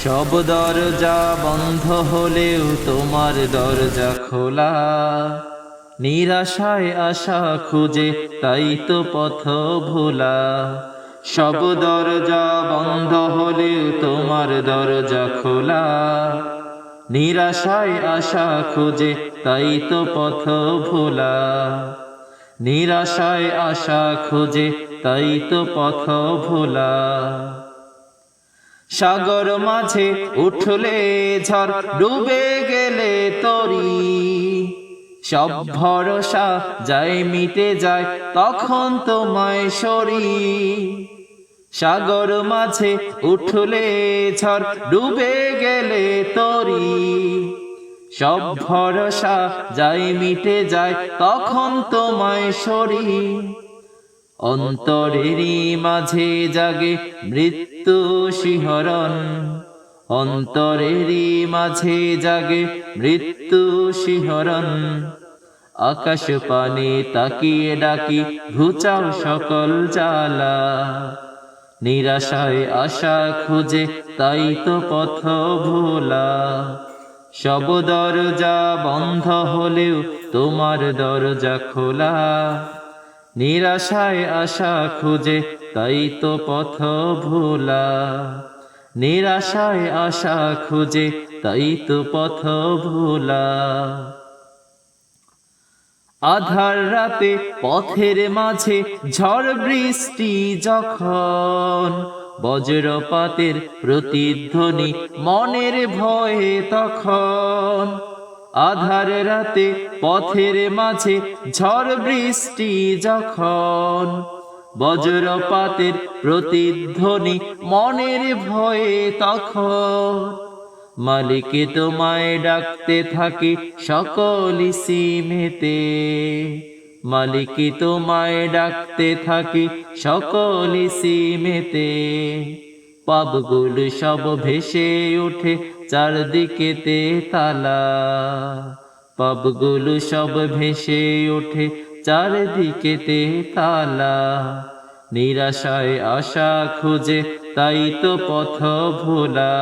সব দরজা বন্ধ হলেও তোমার দরজা খোলা। নিরাশায় আশা খুঁজে তাই তো পথ ভোলা। সব দরজা বন্ধ হলেও তোমার দরজা খোলা। নিরাশায় আশা খুঁজে তাই তো পথ ভোলা। নিরাশায় আশা খুঁজে তাই তো পথ ভোলা। সাগর মাঝে উঠলে ঝড়, ডুবে গেলে তরি, সব ভরসা যায় মিটে যায় তখন তোমায় সরি। সাগর মাঝে উঠলে ঝড়, ডুবে গেলে তরি, সব ভরসা যায় মিটে যায় তখন তোমায় সরি। অন্তরেরই মাঝে জাগে মৃত্যু শিহরণ, অন্তরেরই মাঝে জাগে মৃত্যু শিহরণ। আকাশ পানে তাকিয়ে ডাকি ঘুচাও সকল জ্বালা। নিরাশায় আশা খুঁজে তাই তো পথ ভোলা। সব দরজা বন্ধ হলেও তোমার দরজা খোলা। নিরাশায় আশা খুঁজে তাই তো পথ ভোলা। নিরাশায় আশা খুঁজে তাই তো পথ ভোলা। আধার রাতে পথের মাঝে ঝড় বৃষ্টি যখন, বজ্রপাতের প্রতিধ্বনি মনের ভয়ে তখন। আধার রাতে পথের মাঝে ঝড় বৃষ্টি যখন, বজ্রপাতের প্রতিধ্বনি মনের ভয়ে তখন। মালিক তোমায় ডাকতে থাকি সকল সীমেতে, মালিক তোমায় ডাকতে থাকি সকল সীমেতে। পাপগুলো সব ভেসে ওঠে চারদিকেতে তালা, পাপগুলো সব ভেসে ওঠে চারদিকেতে তালা। নিরাশায় আশা খুঁজে তাই তো পথ ভোলা।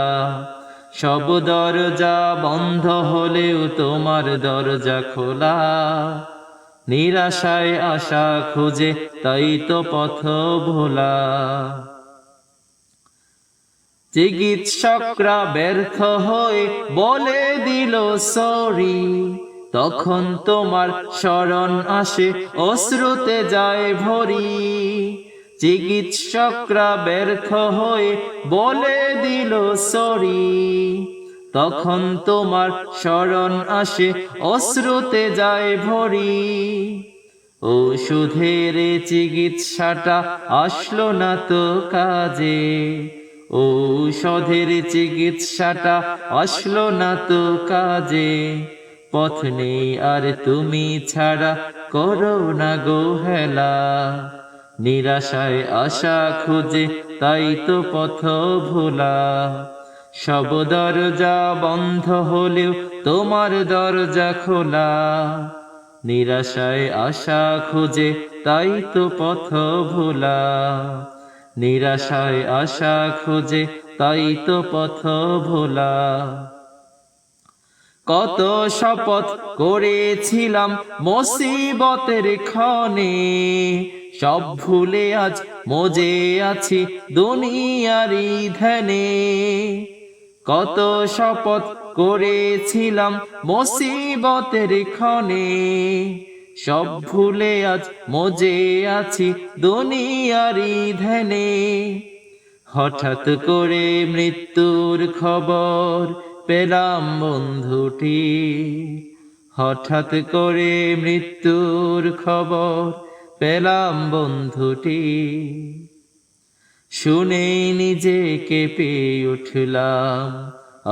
সব দরজা বন্ধ হলেও তোমার দরজা খোলা। নিরাশায় আশা খুঁজে তাই তো পথ ভোলা। চিকিৎসকরা ব্যর্থ হয়ে বলে দিল সরি, তখন তোমার শরণ আসে অশ্রুতে যায় ভরি। চিকিৎসকরা ব্যর্থ হয়ে বলে দিল সরি, তখন তোমার শরণ আসে অশ্রুতে যায় ভরি। ওষুধের চিকিৎসাটা আসলো না তো কাজে, ঔষধের চিকিৎসাটা আসলো না তো কাজে। পথ নেই আর তুমি ছাড়া করো না গো হেলা। নিরাশায় আশা খুঁজে তাই তো পথ ভোলা। সব দরজা বন্ধ হলেও তোমার দরজা খোলা। নিরাশায় আশা খুঁজে তাই তো পথ ভোলা। নিরাশায় আশা খুঁজে তাই তো পথ ভোলা। কত শপথ করেছিলাম মুসিবতের ক্ষণে, সব ভুলে আজ মজে আছি দুনিয়ারি ধ্যানে। কত শপথ করেছিলাম মুসিবতের ক্ষণে, সব ভুলে আজ মজে আছি দুনিয়ারি ধ্যানে। হঠাৎ করে মৃত্যুর খবর পেলাম বন্ধুটি, হঠাৎ করে মৃত্যুর খবর পেলাম বন্ধুটি। শুনে নিজে কেঁপে উঠলাম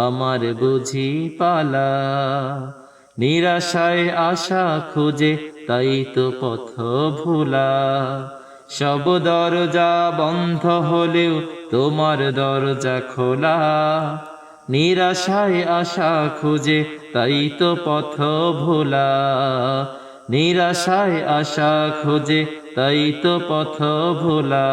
আমার বুঝি পালা। নিরাশায় আশা খুঁজে তাই তো পথ ভোলা। সব দরজা বন্ধ হলেও তোমার দরজা খোলা। নিরাশায় আশা খুঁজে তাই তো পথ ভোলা। নিরাশায় আশা খুঁজে তাই তো পথ ভোলা।